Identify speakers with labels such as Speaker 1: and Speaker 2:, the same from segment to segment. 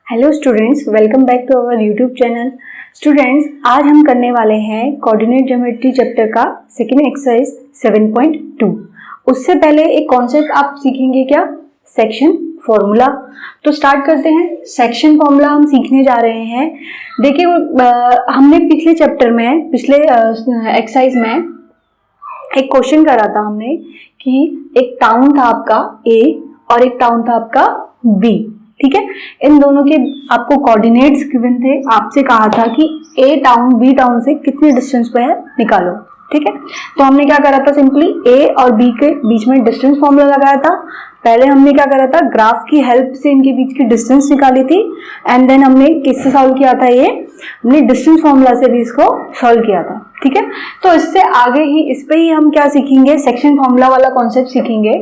Speaker 1: Hello students, welcome back to our YouTube channel. Students, आज हम करने वाले हैं कोऑर्डिनेट ज्योमेट्री चैप्टर का सेकेंड एक्सरसाइज 7.2। उससे पहले एक कॉन्सेप्ट आप सीखेंगे, क्या? Section formula. तो स्टार्ट करते हैं। सेक्शन फॉर्मूला हम सीखने जा रहे हैं। देखिए, हमने पिछले चैप्टर में, पिछले एक्सरसाइज में एक क्वेश्चन करा था हमने कि एक टाउन था आपका ए और एक टाउन था आपका बी। ठीक है, इन दोनों के आपको कोऑर्डिनेट्स गिवन थे। आपसे कहा था कि ए टाउन बी टाउन से कितने डिस्टेंस पे है निकालो। ठीक है, तो हमने क्या करा था, सिंपली ए और बी के बीच में डिस्टेंस फॉर्मूला लगाया था। पहले हमने क्या करा था, ग्राफ की हेल्प से इनके बीच की डिस्टेंस निकाली थी एंड देन हमने किससे सॉल्व किया था, ये हमने डिस्टेंस फॉर्मूला से भी इसको सॉल्व किया था। ठीक है, तो इससे आगे ही इस पे ही हम क्या सीखेंगे, सेक्शन फॉर्मूला वाला कॉन्सेप्ट सीखेंगे।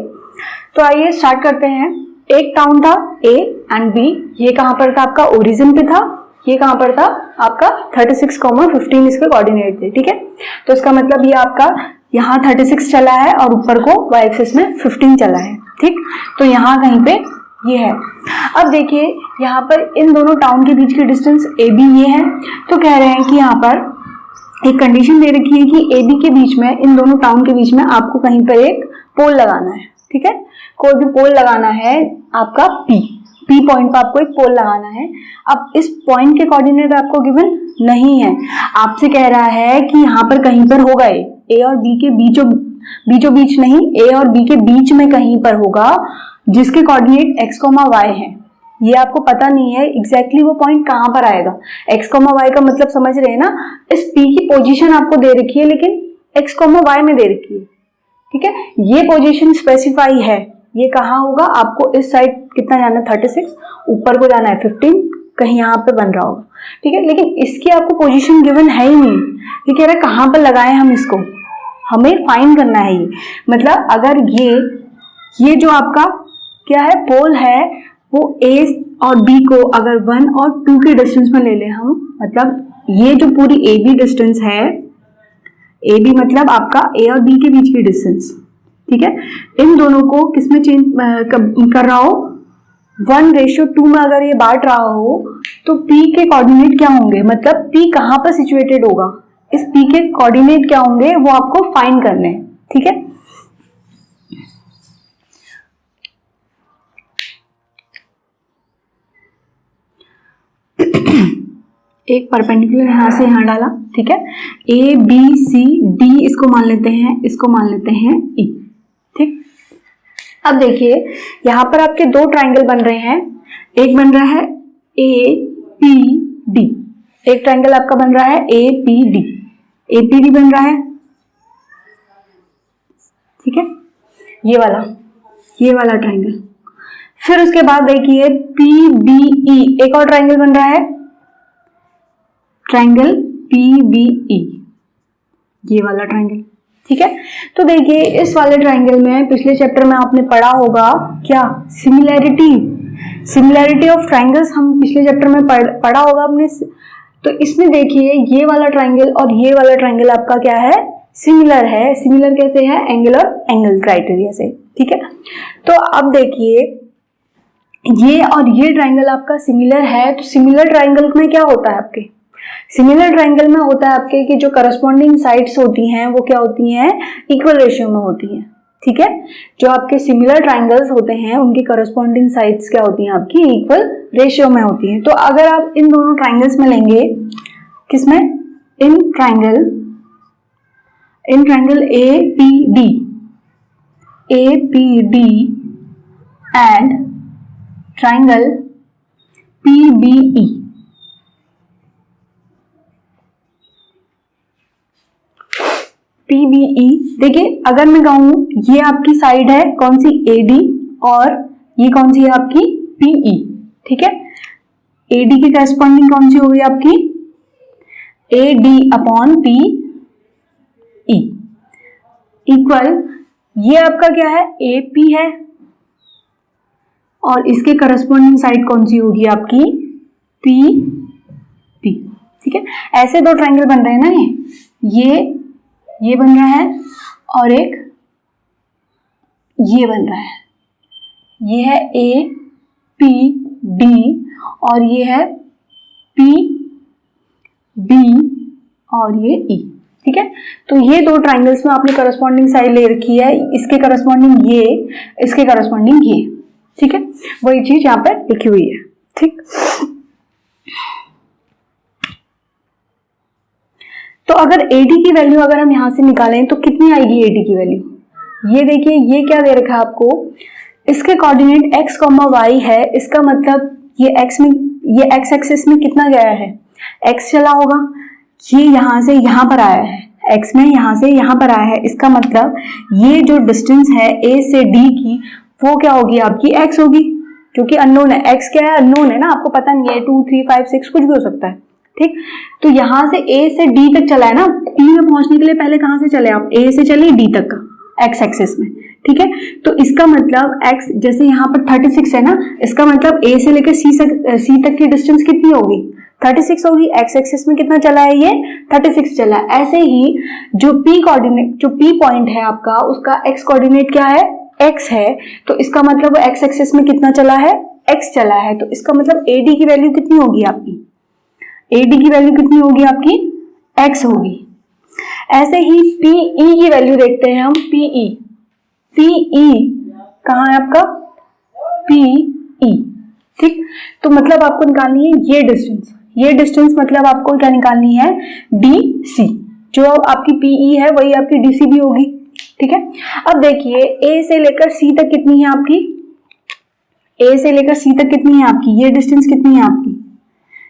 Speaker 1: तो आइए स्टार्ट करते हैं। एक टाउन था ए एंड बी। ये कहां पर था आपका, ओरिजिन पे था। ये कहां पर था आपका 36,15 इसके कोऑर्डिनेट थे। ठीक है, तो इसका मतलब ये आपका यहाँ 36 चला है और ऊपर को y एक्सिस में 15 चला है। ठीक, तो यहाँ कहीं पे ये है। अब देखिए, यहाँ पर इन दोनों टाउन के बीच की डिस्टेंस ए बी ये है। तो कह रहे हैं कि यहाँ पर एक कंडीशन दे रखी है कि ए बी के बीच में, इन दोनों टाउन के बीच में आपको कहीं पर एक पोल लगाना है। ठीक है, कोई भी पोल लगाना है आपका पी पॉइंट पर आपको एक पोल लगाना है। अब इस पॉइंट के कोऑर्डिनेट आपको गिवन नहीं है। आपसे कह रहा है कि यहाँ पर कहीं पर होगा ए और बी के बीचों बीच नहीं, ए और बी के बीच में कहीं पर होगा जिसके कोऑर्डिनेट x, y है। ये आपको पता नहीं है एग्जैक्टली वो पॉइंट कहां पर आएगा। x, y का मतलब समझ रहे हैं ना। इस p की पोजीशन आपको दे रखी है लेकिन x, y में दे रखी है। ठीक है, ये पोजीशन स्पेसिफाई है, ये कहाँ होगा, आपको इस साइड कितना जाना है 36, ऊपर को जाना है 15, कहीं यहाँ पे बन रहा होगा। ठीक है, लेकिन इसकी आपको पोजीशन गिवन है ही नहीं। ये कह रहा है कहाँ पर लगाएं हम इसको, हमें फाइंड करना है। ये मतलब अगर ये जो आपका क्या है, पोल है, वो ए और बी को अगर 1 और 2 के डिस्टेंस में ले ले हम, मतलब ये जो पूरी ए बी डिस्टेंस है, ए बी मतलब आपका ए और बी के बीच की डिस्टेंस। ठीक है, इन दोनों को किसमें चेंज कर रहा हो, 1:2 में अगर ये बांट रहा हो तो P के कोऑर्डिनेट क्या होंगे, मतलब P कहां पर सिचुएटेड होगा, इस P के कोऑर्डिनेट क्या होंगे वो आपको फाइंड करने हैं। ठीक है, एक परपेंडिकुलर यहां से यहां डाला। ठीक है, ए बी सी डी इसको मान लेते हैं, इसको मान लेते हैं ई। ठीक, अब देखिए यहां पर आपके दो ट्राइंगल बन रहे हैं। एक बन रहा है ए पी डी, एक ट्राइंगल आपका बन रहा है ए पी डी, ए पी डी बन रहा है। ठीक है, ये वाला ट्राइंगल। फिर उसके बाद देखिए पी बी ई, एक और ट्राइंगल बन रहा है, ट्राइंगल पी बी ई, ये वाला ट्राइंगल। ठीक है, तो देखिए इस वाले ट्राइंगल में पिछले चैप्टर में आपने पढ़ा होगा क्या, सिमिलैरिटी ऑफ ट्राइंगल्स हम पिछले चैप्टर में पढ़ा होगा आपने। तो इसमें देखिए ये वाला ट्राइंगल और ये वाला ट्राइंगल आपका क्या है, सिमिलर है। सिमिलर कैसे है, एंगल और एंगल क्राइटेरिया से। ठीक है, तो अब देखिए ये और ये ट्राइंगल आपका सिमिलर है। तो सिमिलर ट्राइंगल में क्या होता है आपके, सिमिलर ट्राइंगल में होता है आपके कि जो करस्पॉन्डिंग साइड्स होती हैं वो क्या होती हैं, इक्वल रेशियो में होती हैं। ठीक है, जो आपके सिमिलर ट्राइंगल्स होते हैं उनकी करस्पॉन्डिंग साइड्स क्या होती हैं आपकी, इक्वल रेशियो में होती हैं। तो अगर आप इन दोनों ट्राइंगल्स में लेंगे, किसमें, in triangle A P D and triangle P B E, PBE। देखिए अगर मैं कहूं ये आपकी साइड है कौन सी, AD, और ये कौन सी है आपकी, PE। ठीक है, AD की करस्पॉन्डिंग कौन सी होगी आपकी, AD अपॉन PE इक्वल, ये आपका क्या है, AP है, और इसके करस्पॉन्डिंग साइड कौन सी होगी आपकी, PP। ठीक है, ऐसे दो ट्राइंगल बन रहे हैं ना, ये बन रहा है और एक ये बन रहा है, ये है ए पी डी और ये है पी बी और ये ई, ठीक है। तो ये दो ट्राइंगल्स में आपने करस्पॉन्डिंग साइड ले रखी है, इसके करस्पॉन्डिंग ये, इसके करस्पॉन्डिंग ये, ठीक है। वही चीज यहाँ पे लिखी हुई है, ठीक। तो अगर AD की वैल्यू अगर हम यहां से निकालें तो कितनी आएगी AD की वैल्यू? ये देखिए, ये क्या दे रखा है आपको, इसके कोऑर्डिनेट x, y है, इसका मतलब ये x में, ये x एक्सिस में कितना गया है, x चला होगा, ये यहां से यहां पर आया है, x में यहां से यहां पर आया है, इसका मतलब ये जो डिस्टेंस है A से D की वो क्या होगी आपकी x होगी, क्योंकि अननोन है, x क्या है, अननोन है ना, आपको पता नहीं है, 2 3 5 6 कुछ भी हो सकता है, ठीक। तो यहां से A से D तक चला है ना, P में पहुंचने के लिए पहले कहां से चले आप, A से चले D तक का x एक्सिस में, ठीक है। तो इसका मतलब x, जैसे यहाँ पर 36 है ना, इसका मतलब A से लेकर C तक की डिस्टेंस कितनी होगी, 36 होगी। x एक्सिस में कितना चला है, ये 36 चला है। ऐसे ही जो P कोऑर्डिनेट, जो P पॉइंट है आपका, उसका x कोऑर्डिनेट क्या है, x है, तो इसका मतलब वो x एक्सिस में कितना चला है, x चला है। तो इसका मतलब AD की वैल्यू कितनी होगी आपकी, AD की वैल्यू कितनी होगी आपकी, x होगी। ऐसे ही PE की वैल्यू देखते हैं हम, PE कहाँ है आपका, PE, ठीक। तो मतलब आपको निकालनी है ये डिस्टेंस मतलब आपको क्या निकालनी है, DC, जो आपकी PE है वही आपकी DC भी होगी, ठीक है। अब देखिए A से लेकर C तक कितनी है आपकी, A से लेकर C तक कितनी है आपकी, ये डिस्टेंस कितनी है आपकी,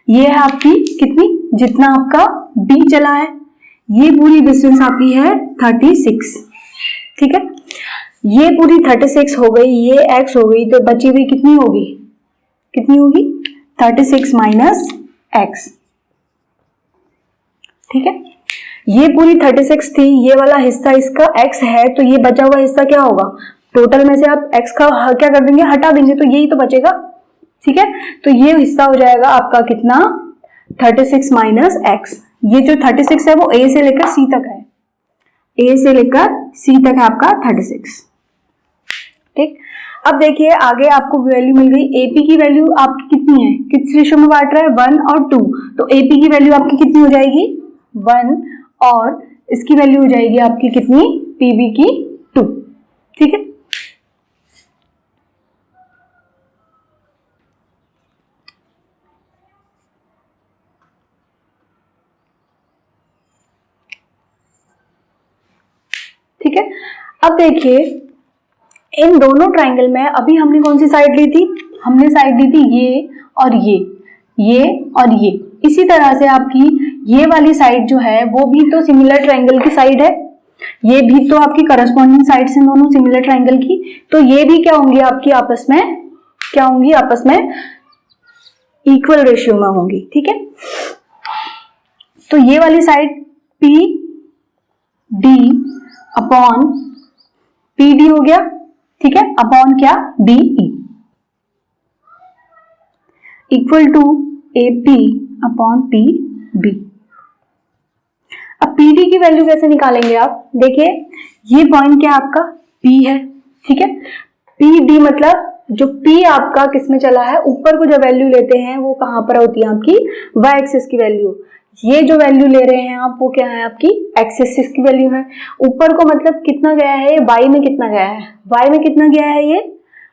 Speaker 1: ये है आपकी कितनी, जितना आपका B चला है, ये पूरी डिस्टेंस आपकी है 36, ठीक है। ये पूरी 36 हो गई, ये x हो गई, तो बची हुई कितनी होगी, 36 माइनस x, ठीक है। ये पूरी 36 थी, ये वाला हिस्सा इसका x है, तो ये बचा हुआ हिस्सा क्या होगा, टोटल में से आप x का क्या कर देंगे, हटा देंगे, तो यही तो बचेगा, ठीक है। तो ये हिस्सा हो जाएगा आपका कितना, 36 माइनस x। ये जो 36 है वो A से लेकर C तक है, A से लेकर C तक है आपका 36, ठीक। अब देखिए आगे आपको वैल्यू मिल गई, AP की वैल्यू आपकी कितनी है, किस रेशो में बांट रहा है, 1 और 2, तो AP की वैल्यू आपकी कितनी हो जाएगी, 1, और इसकी वैल्यू हो जाएगी आपकी कितनी, PB की 2, ठीक है। ठीक है। अब देखिए इन दोनों ट्राइंगल में अभी हमने कौन सी साइड ली थी, हमने साइड ली थी ये और ये और ये। इसी तरह से आपकी ये वाली साइड जो है वो भी तो सिमिलर ट्राइंगल की साइड है, ये भी तो आपकी करस्पॉन्डिंग साइड से दोनों सिमिलर ट्राइंगल की, तो ये भी क्या होंगी आपकी आपस में, क्या होंगी आपस में, इक्वल रेशियो में होंगी, ठीक है। तो ये वाली साइड PD अपॉन PD हो गया, ठीक है, अपॉन क्या, DE equal to AP upon PB। अब PD की वैल्यू कैसे निकालेंगे आप, देखिए ये पॉइंट क्या आपका P है, ठीक है। PD मतलब जो P आपका किस में चला है, ऊपर को जो वैल्यू लेते हैं वो कहां पर होती है आपकी, y एक्सिस की वैल्यू। ये जो वैल्यू ले रहे हैं आप वो क्या है आपकी x एक्सिस की वैल्यू है। ऊपर को मतलब कितना गया है, y में कितना गया है, y में कितना गया है, ये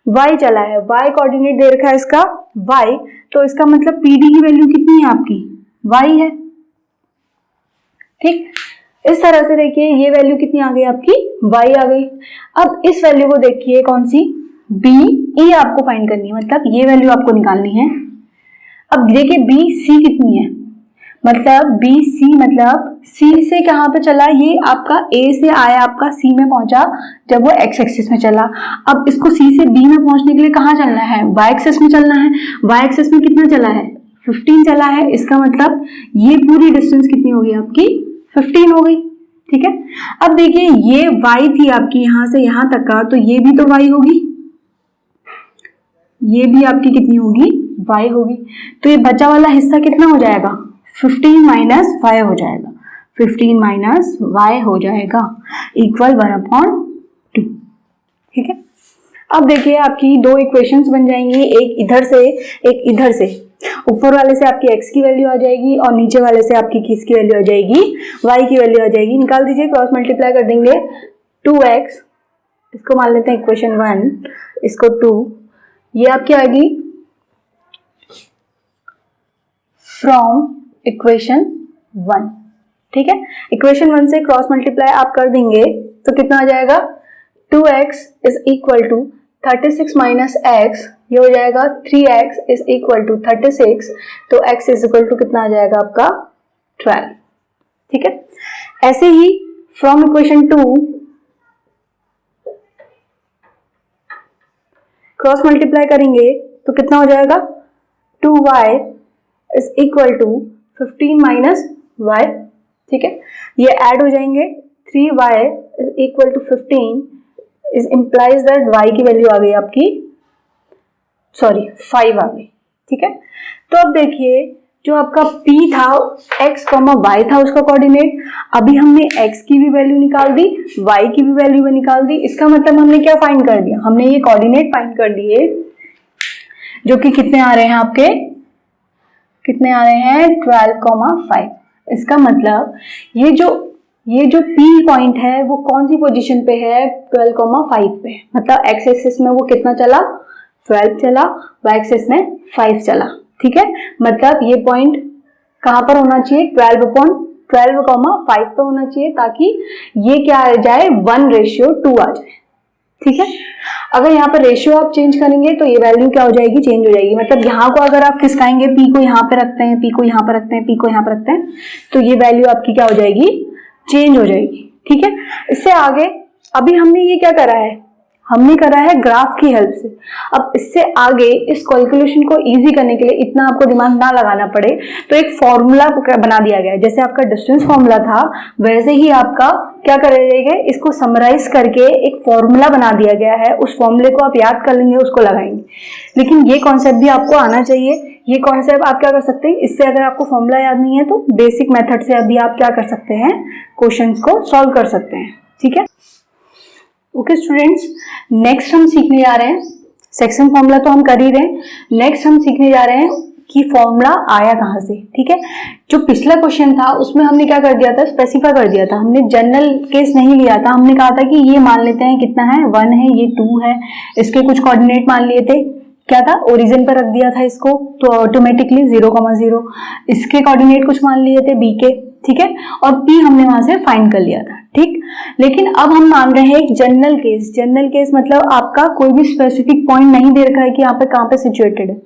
Speaker 1: y चला है, y कोऑर्डिनेट दे रखा है इसका y, तो इसका मतलब PD की वैल्यू कितनी है आपकी, y है, ठीक। इस तरह से देखिए ये वैल्यू कितनी आ गई आपकी, y आ गई। अब इस वैल्यू को देखिए कौन सी, BE आपको फाइंड करनी है, मतलब ये वैल्यू आपको निकालनी है। अब देखिए BC कितनी है, मतलब BC मतलब C से कहां पे चला, ये आपका A से आया आपका C में पहुंचा जब वो x एक्सिस में चला। अब इसको C से B में पहुंचने के लिए कहां चलना है, y एक्सिस में चलना है। y एक्सिस में कितना चला है, 15 चला है, इसका मतलब ये पूरी डिस्टेंस कितनी होगी आपकी, 15 हो गई, ठीक है। अब देखिए ये y थी आपकी यहां से यहां तक का, तो ये भी तो y होगी, ये भी आपकी कितनी होगी, y होगी। तो ये बचा वाला हिस्सा कितना हो जाएगा, 15 माइनस 5 हो जाएगा, 15 माइनस y हो जाएगा इक्वल 1/2, ठीक है। अब देखिए आपकी दो इक्वेशंस बन जाएंगी, एक इधर से एक इधर से। ऊपर वाले से आपकी x की वैल्यू आ जाएगी और नीचे वाले से आपकी किसकी वैल्यू आ जाएगी, y की वैल्यू आ जाएगी। निकाल दीजिए, क्रॉस मल्टीप्लाई कर देंगे। 2x, इसको मान लेते हैं इक्वेशन 1, इसको 2, ये आपकी आएगी फ्रॉम इक्वेशन 1। ठीक है, इक्वेशन 1 से क्रॉस मल्टीप्लाई आप कर देंगे तो कितना आ जाएगा, 2x is equal to 36 minus x, ये हो जाएगा 3x इज इक्वल टू 36, तो x इज इक्वल टू कितना आ जाएगा आपका 12। ठीक है, ऐसे ही फ्रॉम इक्वेशन 2 क्रॉस मल्टीप्लाई करेंगे तो कितना हो जाएगा, 2y is equal to 15 minus y। ठीक है, ये ऐड हो जाएंगे, 3y is equal to 15 is implies that y की वैल्यू आ गई आपकी, सॉरी 5 आ गई। ठीक है, तो अब देखिए जो आपका p था x, y था उसका कोऑर्डिनेट, अभी हमने x की भी वैल्यू निकाल दी, y की भी वैल्यू निकाल दी। इसका मतलब हमने क्या फाइंड कर दिया, हमने ये कोऑर्डिनेट फाइंड कर दिए जो कि कितने आ रहे हैं आपके, कितने आ रहे हैं 12,5। इसका मतलब ये जो P पॉइंट है वो कौन सी पोजीशन पे है, 12,5 पे। मतलब x एक्सिस में वो कितना चला, 12 चला, y एक्सिस में 5 चला। ठीक है, मतलब ये पॉइंट कहां पर होना चाहिए, 12/12,5 पे होना चाहिए, ताकि ये क्या आ जाए, 1:2 आ जाए। ठीक है, अगर यहाँ पर रेशियो आप चेंज करेंगे तो ये वैल्यू क्या हो जाएगी, चेंज हो जाएगी। मतलब यहाँ को अगर आप खिसकाएंगे, p को यहाँ पे रखते हैं, p को यहाँ पे रखते हैं, p को यहाँ पे रखते हैं, तो ये वैल्यू आपकी क्या हो जाएगी, चेंज हो जाएगी। ठीक है, इससे आगे अभी हमने ये क्या करा है, हमने करा है ग्राफ की हेल्प से। अब इससे आगे इस कैलकुलेशन को इजी करने के लिए, इतना आपको दिमाग ना लगाना पड़े, तो एक फॉर्मूला बना दिया गया है। जैसे आपका डिस्टेंस फॉर्मूला था वैसे ही आपका क्या कर जाएगा, इसको समराइज करके एक फॉर्मूला बना दिया गया है। उस फॉर्मूले को आप याद कर लेंगे, उसको लगाएंगे। लेकिन ये कॉन्सेप्ट भी आपको आना चाहिए। ये कॉन्सेप्ट आप क्या कर सकते हैं, इससे अगर आपको फॉर्मूला याद नहीं है तो बेसिक मेथड से अभी आप क्या कर सकते हैं, क्वेश्चंस को सॉल्व कर सकते हैं। ठीक है, ओके स्टूडेंट्स, नेक्स्ट हम सीखने जा रहे हैं, सेक्शन फॉर्मूला तो हम कर ही रहे हैं, नेक्स्ट हम सीखने जा रहे हैं कि फॉर्मूला आया कहाँ से। ठीक है, जो पिछला क्वेश्चन था उसमें हमने क्या कर दिया था, स्पेसिफाई कर दिया था, हमने जनरल केस नहीं लिया था। हमने कहा था कि ये मान लेते हैं कितना है, 1 है, ये 2 है, इसके कुछ कोऑर्डिनेट मान लिए थे, क्या था, ओरिजिन पर रख दिया था इसको, तो ऑटोमेटिकली 0,0। इसके कोऑर्डिनेट कुछ मान लिए थे b के। ठीक है, और p हमने वहां से फाइंड कर लिया था। ठीक, लेकिन अब हम मान रहे हैं एक जनरल केस। जनरल केस मतलब आपका कोई भी स्पेसिफिक पॉइंट नहीं दे रखा है कि यहाँ पे कहाँ पे सिचुएटेड है।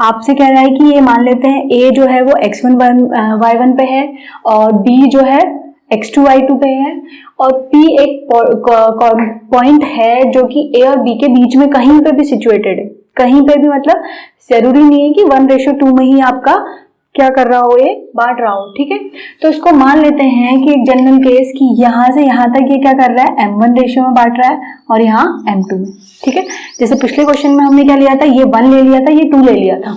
Speaker 1: आपसे कह रहा है कि ये मान लेते हैं a जो है वो x1 y1 पे है और b जो है x2 y2 पे है, और p एक पॉइंट है जो कि a और b के बीच में कहीं पे भी सिचुएटेड है। कहीं पे भी मतलब जरूरी नहीं है कि 1:2 में ही आपका क्या कर रहा हो, ये बांट रहा हो। ठीक है, तो इसको मान लेते हैं कि एक जनरल केस की यहाँ से यहाँ तक ये क्या कर रहा है, m1 रेशियो में बांट रहा है और यहाँ m2 में। ठीक है, जैसे पिछले क्वेश्चन में हमने क्या लिया था, ये 1 ले लिया था, ये 2 ले लिया था।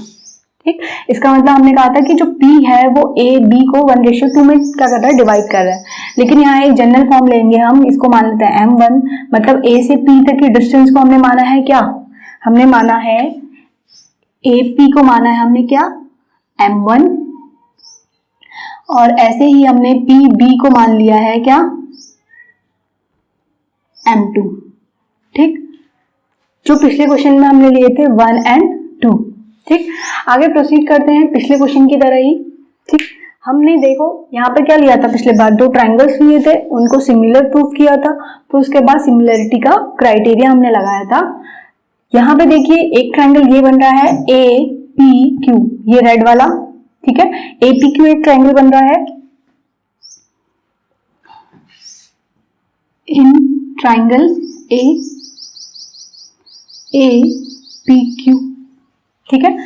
Speaker 1: ठीक, इसका मतलब हमने कहा था कि जो p है वो a b को 1:2 में क्या कर रहा है, डिवाइड कर रहा है। लेकिन यहाँ एक जनरल फॉर्म लेंगे हम, इसको मान लेते हैं m1, मतलब a से p तक की डिस्टेंस को हमने माना है क्या, हमने माना है AP को माना है हमने क्या, M1, और ऐसे ही हमने PB को मान लिया है क्या, M2। ठीक, जो पिछले क्वेश्चन में हमने लिए थे 1 और 2। ठीक, आगे प्रोसीड करते हैं पिछले क्वेश्चन की तरह ही। ठीक, हमने देखो यहाँ पे क्या लिया था, पिछले बार 2 ट्राइंगल्स लिए थे, उनको सिमिलर प्रूफ किया था, तो उसके बाद सिमिलरिटी का क्राइटेरिया हमने लगाया था। यहाँ पे देखिए एक ट्रायंगल ये बन रहा है APQ, ये रेड वाला। ठीक है, APQ एक ट्रायंगल बन रहा है। इन ट्रायंगल APQ, ठीक है,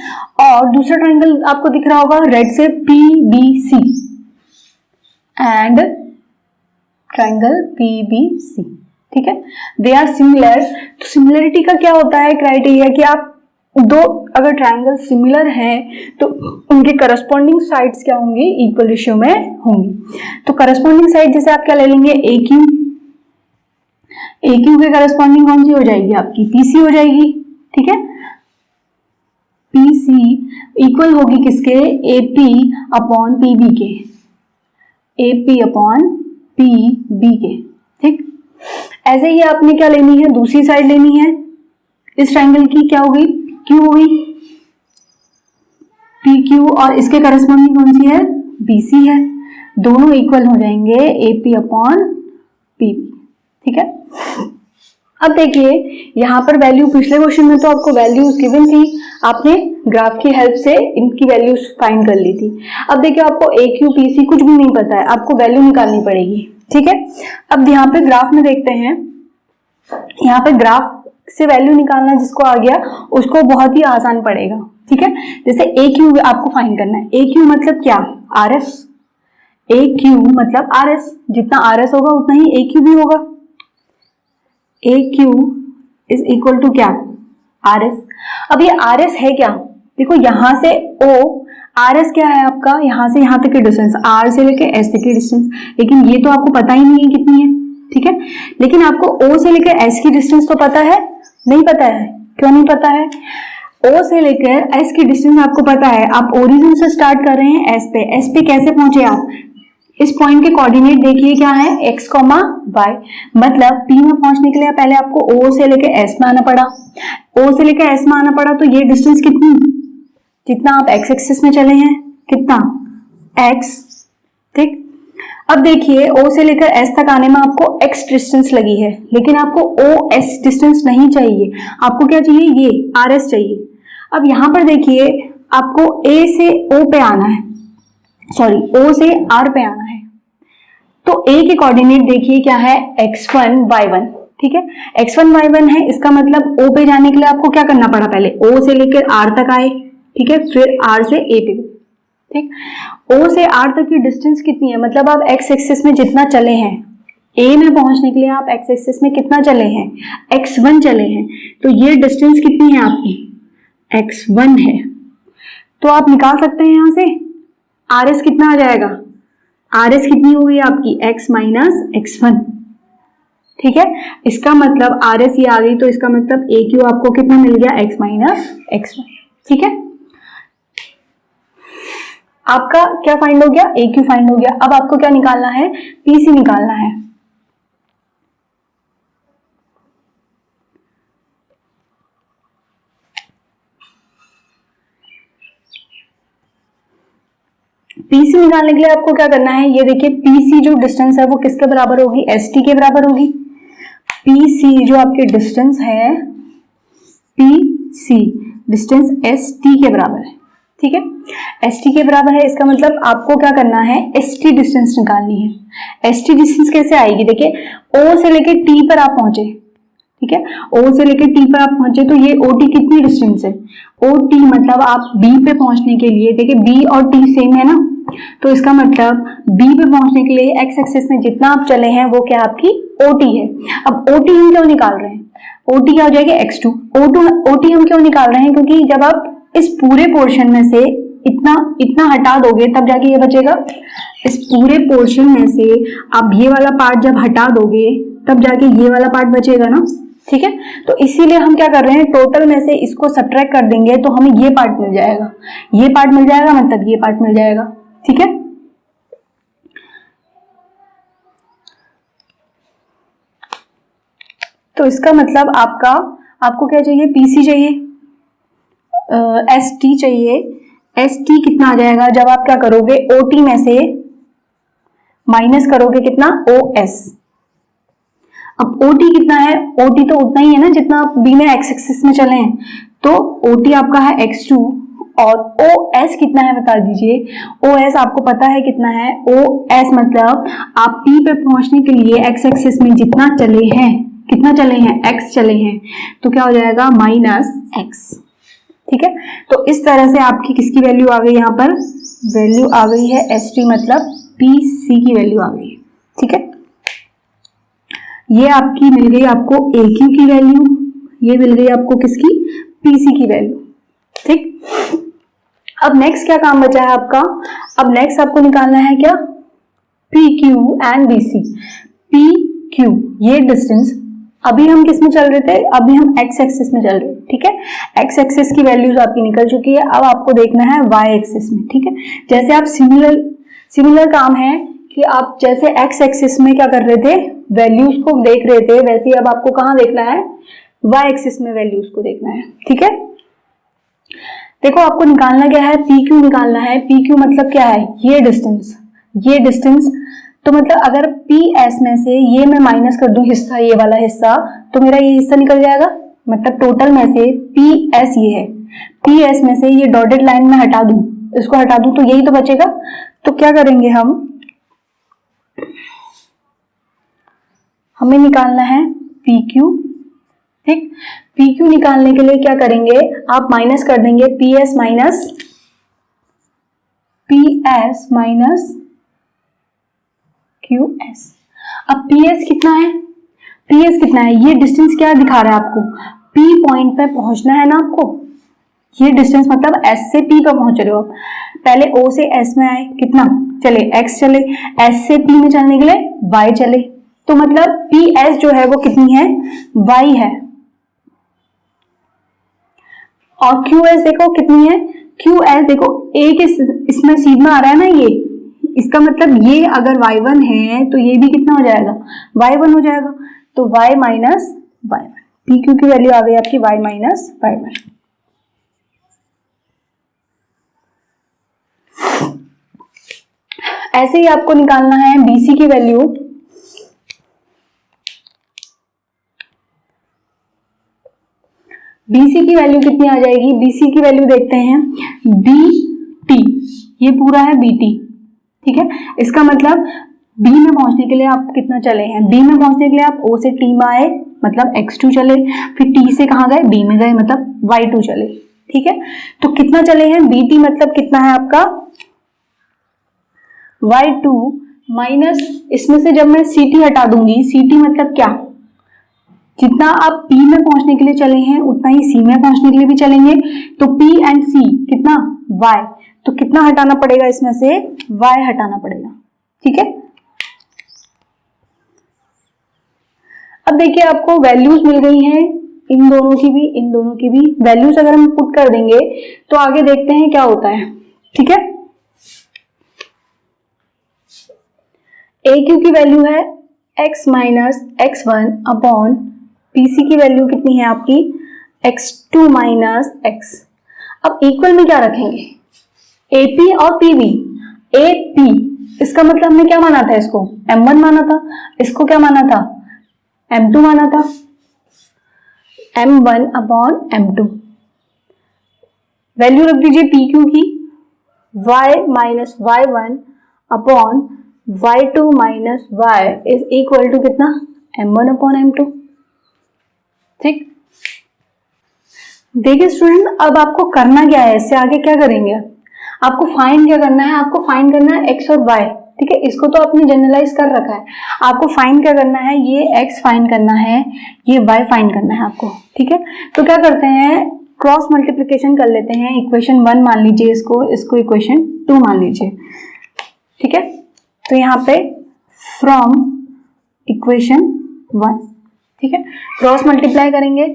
Speaker 1: और दूसरा ट्रायंगल आपको दिख रहा होगा रेड से PBC एंड ट्रायंगल PBC। ठीक है, दे आर सिमिलर। तो सिमिलरिटी का क्या होता है क्राइटेरिया कि आप दो अगर ट्रायंगल सिमिलर हैं तो उनके करस्पॉन्डिंग साइड्स क्या होंगी, इक्वल रेशियो में होंगी। तो करस्पॉन्डिंग साइड जैसे आप क्या ले लेंगे, AQ। ए क्यू के करस्पॉन्डिंग कौन सी हो जाएगी आपकी, पीसी हो जाएगी, ठीक है। पीसी इक्वल होगी किसके, एपी अपॉन पीबी के, एपी अपॉन पीबी के, ठीक। ऐसे ही आपने क्या लेनी है, दूसरी साइड लेनी है इस ट्रायंगल की, क्या होगी, क्यू होगी, पी क्यू, और इसके करस्पॉन्डिंग कौन सी है, बीसी है। दोनों इक्वल हो जाएंगे एपी अपॉन पीबी, ठीक है। अब देखिए यहां पर वैल्यू, पिछले क्वेश्चन में तो आपको वैल्यूज गिवन थी, आपने ग्राफ की हेल्प से इनकी वैल्यूज फाइंड कर ली थी। अब देखिए आपको ए क्यू पी सी कुछ भी नहीं पता है, आपको वैल्यू निकालनी पड़ेगी, ठीक है। अब यहाँ पे ग्राफ में देखते हैं, यहाँ पे ग्राफ से वैल्यू निकालना जिसको आ गया उसको बहुत ही आसान पड़ेगा, ठीक है। जैसे ए क्यू आपको फाइंड करना है, ए क्यू मतलब क्या, आर एस, ए क्यू मतलब आर एस, जितना आर एस होगा उतना ही ए क्यू भी होगा। ए क्यू इज इक्वल टू क्या, आर एस। अब ये आर एस है क्या, देखो यहां से ओ, आर एस क्या है आपका, यहां से यहां तक की डिस्टेंस, आर से लेके एस तक की डिस्टेंस, लेकिन ये तो आपको पता ही नहीं है कितनी है, ठीक है। लेकिन आपको ओ से लेकर एस की डिस्टेंस तो पता है, नहीं पता है, क्यों नहीं पता है, ओ से लेकर एस की डिस्टेंस आपको पता है। आप ओरिजिन से स्टार्ट कर रहे हैं एस पे, एस पे कैसे पहुंचे आप, इस पॉइंट के कोऑर्डिनेट देखिए क्या है, x, y, मतलब P में पहुंचने के लिए पहले आपको O से लेके S में आना पड़ा, O से लेके S में आना पड़ा, तो ये डिस्टेंस कितनी, जितना आप x एक्सिस में चले हैं, कितना x, ठीक। अब देखिए O से लेकर S तक आने में आपको x डिस्टेंस लगी है, लेकिन आपको OS डिस्टेंस नहीं चाहिए, आपको क्या चाहिए, ये RS चाहिए। अब यहां पर देखिए आपको A से O पे आना है, सॉरी O से R पे आना है, तो A के कोऑर्डिनेट देखिए क्या है, x1 y1, ठीक है। x1 y1 है, इसका मतलब O पे जाने के लिए आपको क्या करना पड़ा, पहले O से लेकर R तक आए, ठीक है, फिर R से A पे, ठीक। O से R तक की डिस्टेंस कितनी है, मतलब आप x एक्सिस में जितना चले हैं, A में पहुंचने के लिए आप x एक्सिस में कितना चले हैं, x1 चले हैं, तो ये डिस्टेंस कितनी है आपकी, x1 है। तो आप निकाल सकते हैं यहां से आर एस कितना आ जाएगा, आर एस कितनी हो गई आपकी, x माइनस x1, ठीक है। इसका मतलब आर एस ये आ गई, तो इसका मतलब ए क्यू आपको कितना मिल गया, x माइनस x1, ठीक है। आपका क्या फाइंड हो गया, ए क्यू फाइंड हो गया। अब आपको क्या निकालना है, पीसी निकालना है। पीसी निकालने के लिए आपको क्या करना है, ये देखिए पीसी जो डिस्टेंस है वो किसके बराबर होगी, एसटी के बराबर होगी। पीसी जो आपकी डिस्टेंस है, पीसी डिस्टेंस एसटी के बराबर है, ठीक है। एसटी के बराबर है, इसका मतलब आपको क्या करना है, एसटी डिस्टेंस निकालनी है। एसटी डिस्टेंस कैसे आएगी, देखिए ओ से लेके टी पर आप पहुंचे, ठीक है, ओ से लेकर टी पर आप पहुंचे, तो ये ओ टी कितनी डिस्टेंस है, ओ टी मतलब आप बी पे पहुंचने के लिए, देखिए बी और टी सेम है ना, तो इसका मतलब बी पे पहुंचने के लिए एक्स एक्सिस में जितना आप चले हैं वो क्या आपकी ओ टी है। अब ओ टी हम क्यों निकाल रहे हैं, ओ टी क्या हो जाएगी, x2। ओ टी हम क्यों निकाल रहे हैं, क्योंकि जब आप इस पूरे पोर्शन में से इतना इतना हटा दोगे तब जाके ये बचेगा। इस पूरे पोर्शन में से आप ये वाला पार्ट जब हटा दोगे तब जाके ये वाला पार्ट बचेगा ना, ठीक है। तो इसीलिए हम क्या कर रहे हैं, टोटल में से इसको सब्ट्रैक्ट कर देंगे तो हमें ये पार्ट मिल जाएगा, ये पार्ट मिल जाएगा मतलब ये पार्ट मिल जाएगा, ठीक है। तो इसका मतलब आपको क्या चाहिए, पीसी चाहिए, एस टी चाहिए। एस टी कितना आ जाएगा, जब आप क्या करोगे ओ टी में से माइनस करोगे कितना, ओ एस। अब ओ टी कितना है, ओ टी तो उतना ही है ना जितना आप बी में एक्स एक्सिस में चले हैं, तो ओ टी आपका है x2 और ओ एस कितना है बता दीजिए। ओ एस आपको पता है कितना है, ओ एस मतलब आप पी पे पहुंचने के लिए एक्स एक्सिस में जितना चले हैं, कितना चले हैं, x चले हैं, तो क्या हो जाएगा माइनस x, ठीक है। तो इस तरह से आपकी किसकी वैल्यू आ गई, यहाँ पर वैल्यू आ गई है एस टी मतलब पीसी की वैल्यू आ गई है, ठीक है। ये आपकी मिल गई आपको ए क्यू की वैल्यू, ये मिल गई आपको किसकी, पीसी की वैल्यू, ठीक। अब नेक्स्ट क्या काम बचा है आपका, अब नेक्स्ट आपको निकालना है क्या, P Q and B C. P Q ये डिस्टेंस अभी हम किस में चल रहे थे, अभी हम एक्स एक्सिस में चल रहे हैं, ठीक है। एक्स एक्सिस की वैल्यूज आपकी निकल चुकी है, अब आपको देखना है वाई एक्सिस में, ठीक है। जैसे आप सिमिलर काम है कि आप जैसे एक्स एक्सिस में क्या कर रहे थे, वैल्यूज को देख रहे थे, वैसे ही अब आपको कहाँ देखना है, वाई एक्सिस में वैल्यूज को देखना है, ठीक है। देखो आपको निकालना क्या है, पी क्यू निकालना है। पी क्यू मतलब क्या है, ये डिस्टेंस, तो मतलब अगर पी एस में से ये मैं माइनस कर दूं हिस्सा, ये वाला हिस्सा, तो मेरा ये हिस्सा निकल जाएगा। मतलब टोटल में से पी एस ये है, पी एस में से ये डॉटेड लाइन में हटा दूं, इसको हटा दूं तो यही तो बचेगा। तो क्या करेंगे हमें निकालना है पी क्यू, ठीक। पी क्यू निकालने के लिए क्या करेंगे, आप माइनस कर देंगे P S minus Q S. अब पी एस कितना है, ये डिस्टेंस क्या दिखा रहा है आपको, पी पॉइंट पे पहुंचना है ना आपको, ये डिस्टेंस मतलब एस से पी पे पहुंच रहे हो। पहले ओ से एस में आए, कितना चले, एक्स चले, एस से पी में चलने के लिए वाई चले, तो मतलब पी एस जो है वो कितनी है, वाई है। और क्यू एस देखो कितनी है, क्यू एस देखो ए के इसमें सीध में आ रहा है ना ये, इसका मतलब ये अगर y1 है तो ये भी कितना हो जाएगा, y1 हो जाएगा। तो y minus y1, P Q की वैल्यू आ गई आपकी y माइनस y1। ऐसे ही आपको निकालना है BC की वैल्यू। BC की वैल्यू कितनी आ जाएगी, BC की वैल्यू देखते हैं, BT, ये पूरा है BT, ठीक है। इसका मतलब B में पहुंचने के लिए आप कितना चले हैं, B में पहुंचने के लिए आप O से T में आए मतलब x2 चले, फिर T से कहां गए, B में गए मतलब y2 चले, ठीक है। तो कितना चले हैं, BT मतलब कितना है आपका y2 माइनस, इसमें से जब मैं CT हटा दूंगी, CT मतलब क्या, जितना आप P में पहुंचने के लिए चले हैं उतना ही C में पहुंचने के लिए भी चलेंगे। तो P एंड C कितना, y, तो कितना हटाना पड़ेगा, इसमें से y हटाना पड़ेगा, ठीक है। अब देखिए आपको वैल्यूज मिल गई हैं, इन दोनों की भी वैल्यूज अगर हम पुट कर देंगे तो आगे देखते हैं क्या होता है, ठीक है। ए क्यू की वैल्यू है x minus x1 upon PC की वैल्यू कितनी है आपकी x2 माइनस x। अब इक्वल में क्या रखेंगे, AP और PB। AP इसका मतलब हमने क्या माना था, इसको M1 माना था, इसको क्या माना था, M2 माना था, M1 अपॉन M2। वैल्यू रख दीजिए PQ की y minus y1 upon y2 minus y is equal to कितना, M1 अपॉन M2, ठीक। देखिए स्टूडेंट, अब आपको करना क्या है, इससे आगे क्या करेंगे, आपको फाइंड क्या करना है, आपको फाइंड करना है x और y, ठीक है। इसको तो आपने जनरलाइज कर रखा है, आपको फाइंड क्या करना है, ये x फाइंड करना है, ये y फाइंड करना है आपको, ठीक है। तो क्या करते हैं, क्रॉस मल्टीप्लिकेशन कर लेते हैं, इक्वेशन 1 मान लीजिए इसको इक्वेशन 2 मान लीजिए, ठीक है। तो यहाँ पे फ्रॉम इक्वेशन 1, ठीक है, क्रॉस मल्टीप्लाई करेंगे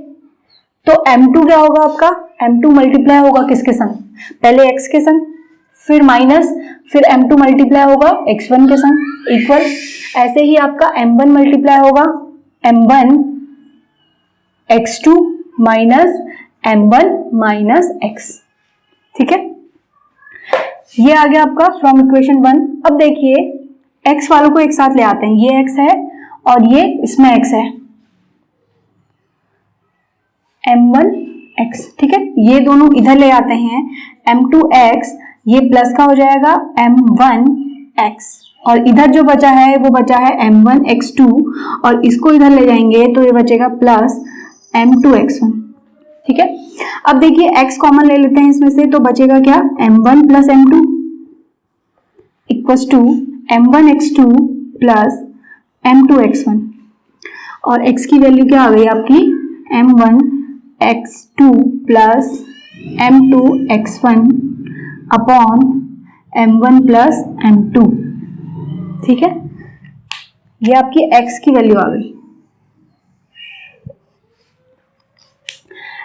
Speaker 1: तो M2 क्या होगा आपका, M2 मल्टीप्लाई होगा किसके संग, पहले x के संग, फिर माइनस, फिर M2 मल्टीप्लाई होगा x1 के संग इक्वल। ऐसे ही आपका M1 मल्टीप्लाई होगा M1 x2 minus M1 minus x, ठीक है। ये आ गया आपका फ्रॉम इक्वेशन 1। अब देखिए x वालों को एक साथ ले आते हैं, ये x है और ये इसमें x है, M1x, ठीक है। ये दोनों इधर ले आते हैं, M2x, ये प्लस का हो जाएगा M1x, और इधर जो बचा है वो बचा है M1x2, और इसको इधर ले जाएंगे तो ये बचेगा प्लस M2x1, ठीक है। अब देखिए x कॉमन ले लेते हैं इसमें से, तो बचेगा क्या, M1 plus M2 equals to M1x2 plus M2x1, और x की वैल्यू क्या आ गई आपकी, M1x2 plus M2x1 upon M1 plus M2, ठीक है। ये आपकी x की वैल्यू आ गई।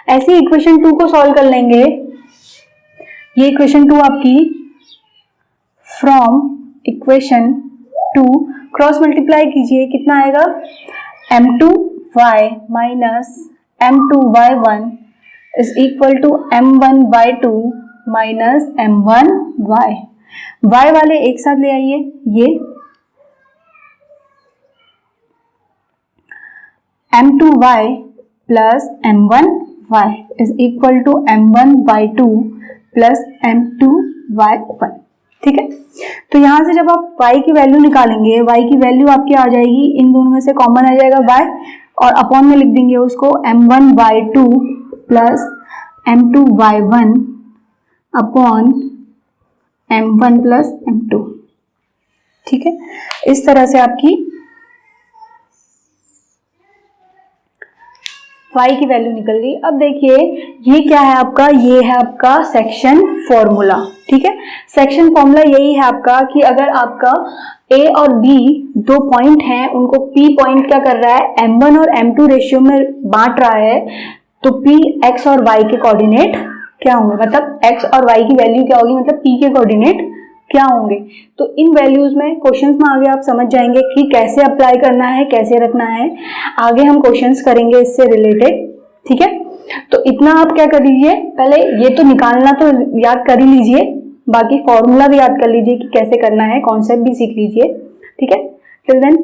Speaker 1: ऐसे इक्वेशन 2 को सॉल्व कर लेंगे। ये इक्वेशन 2 आपकी फ्रॉम इक्वेशन 2 क्रॉस मल्टीप्लाई कीजिए, कितना आएगा m2y minus m2y1 is equal to m1y2 minus m1y। y वाले एक साथ ले आइए, ये m2y plus m1y is equal to m1y2 plus m2y1। ठीक है, तो यहां से जब आप y की वैल्यू निकालेंगे, y की वैल्यू आपकी आ जाएगी, इन दोनों में से कॉमन आ जाएगा y और अपॉन में लिख देंगे उसको m1y2 plus m2y1 upon m1 plus m2। ठीक है, इस तरह से आपकी y की वैल्यू निकल गई। अब देखिए ये क्या है आपका, ये है आपका सेक्शन फॉर्मूला। ठीक है, सेक्शन फॉर्मूला यही है आपका कि अगर आपका a और b दो पॉइंट हैं, उनको p पॉइंट क्या कर रहा है, m1 और m2 रेशियो में बांट रहा है, तो p x और y के कोऑर्डिनेट क्या होंगे, मतलब x और y की वैल्यू क्या होगी, मतलब p के कोऑर्डिनेट क्या होंगे। तो इन वैल्यूज में क्वेश्चंस में आगे आप समझ जाएंगे कि कैसे अप्लाई करना है, कैसे रखना है। आगे हम क्वेश्चंस करेंगे इससे रिलेटेड। ठीक है, तो इतना आप क्या कर लीजिए, पहले ये तो निकालना तो याद कर ही लीजिए, बाकी फॉर्मूला भी याद कर लीजिए कि कैसे करना है, कॉन्सेप्ट भी सीख लीजिए। ठीक है, टिल देन